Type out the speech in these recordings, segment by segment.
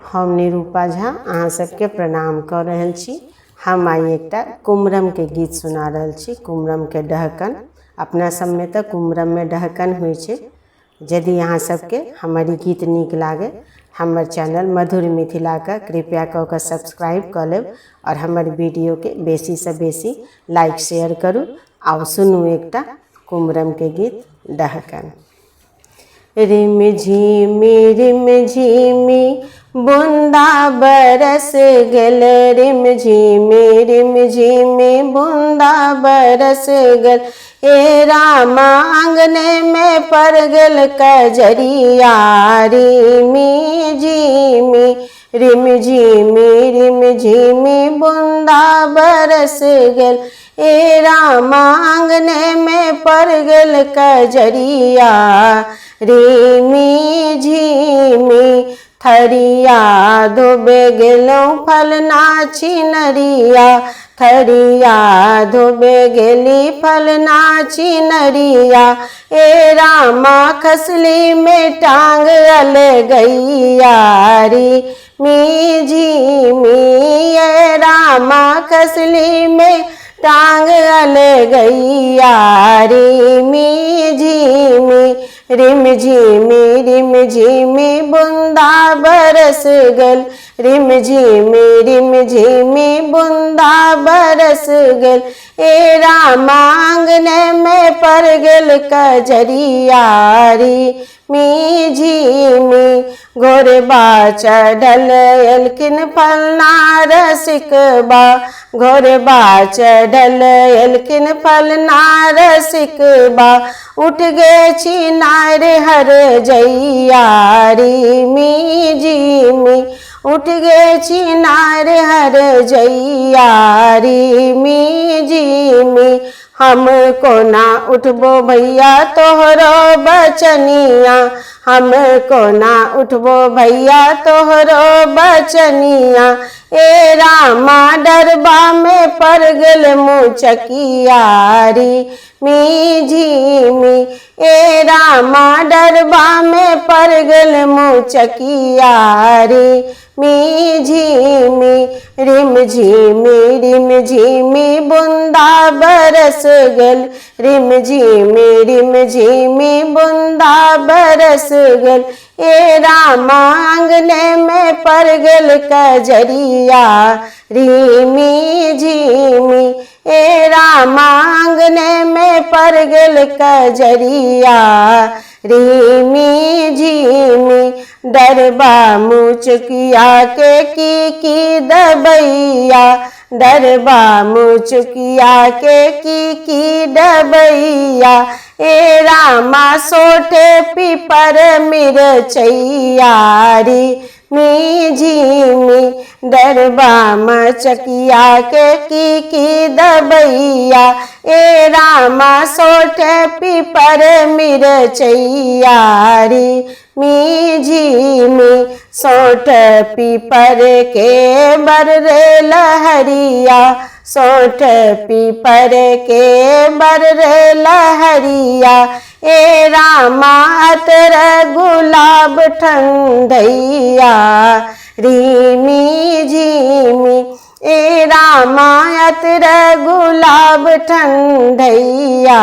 हम निरूपा झा अहाँ सबके प्रणाम कर रहल छी। हम आई एकटा कुम्हरम के गीत सुना रहल छी। कुम्हरम के डहकन अपना सब में तो कुम्हरम में डहकन होइ छै। यदि अहाँ सबके हमर गीत नीक लागे हमर चैनल मधुर मिथिला का कृपया कऽ के सब्सक्राइब कर लेब और हमर वीडियो के बेसी से बेसी लाइक शेयर करू। आओ सुनू एकटा कुम्हरम के गीत डहकन। रिम झिमी बूंदा बरस गल, रिम झिमी बूंदा बरस गल। ए रामा आंगने में पर गल कजरिया, रिम झिमी बूंदा बरस गल। ए रामा आंगने में पर गल कजरिया, रिमी झिमी थरिया धोबे गेलौं फलना छिनरिया, थरिया धोबे गेली फलना छिनरिया। ए रामा खसली में टांग अल गैया, रिमी झिमी ए रामा खसली में टांग अल गैया, रिमी झिमी रिम झिमी बूंदा बरस गल, रिम झिमी बूंदा बरस गल। ए रामा आंगने में पर गल कजरिया, रिमी झिमी घोरबा चढ़ल एलखिन फलना रसिकबा, घोरबा चढ़ल एलखिन फलना रसिकबा। उठ गे छिनार हर जैया, रिमी झिमी उठ गे छिनार हर जैया, रिमी झिमी। हम कोना उठबो भैया तोहरो बचनिया, हम कोना उठबो भैया तोहरो बचनिया। ए रामा डरबा में पर गल मुचकिया, रिमी झिमी ए रामा डरबा में पर गल मुचकिया, रिमी झिमी रिम झिमी बूंदा बरस गल, रिम झिमी बूंदा बरस गल। ए रामा आंगने में पर गल कजरिया, रिमी झिमी ए रामा आंगने में पर गल कजरिया, रिमी झिमी। डरबा मुचकिया के की दबैया, डरबा मुचकिया के की दबैया। ए रामा सोठे पीपर मिरचैया, रिमी झिमी डरबा मुचकिया के की दबैया। ए रामा सोठे पीपर मिरचैया, रिमी झिमी सोठ पीपर के बर रे लहरिया, सोठ पीपर के बर रे लहरिया। ए रामा अतर गुलाब ठंडैया, रिमी झिमी ए रामा अतर गुलाब ठंडैया,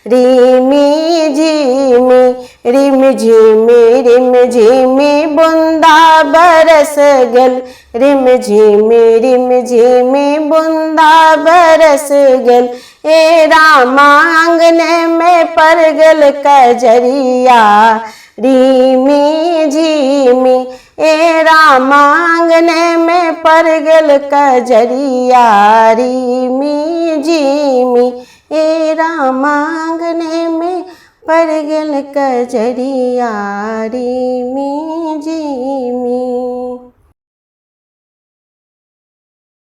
रिमी झिमी रिम झिमी बूंदा बरस गल, रिम झिमी बूंदा बरस गल। ए रामा आंगने में पर गल कजरिया, रिमी झिमी ए रामा आंगने में पर गल कजरिया, रिमी झिमी ए रामा आंगने में पर गल कजरिया, रिमी झिमी।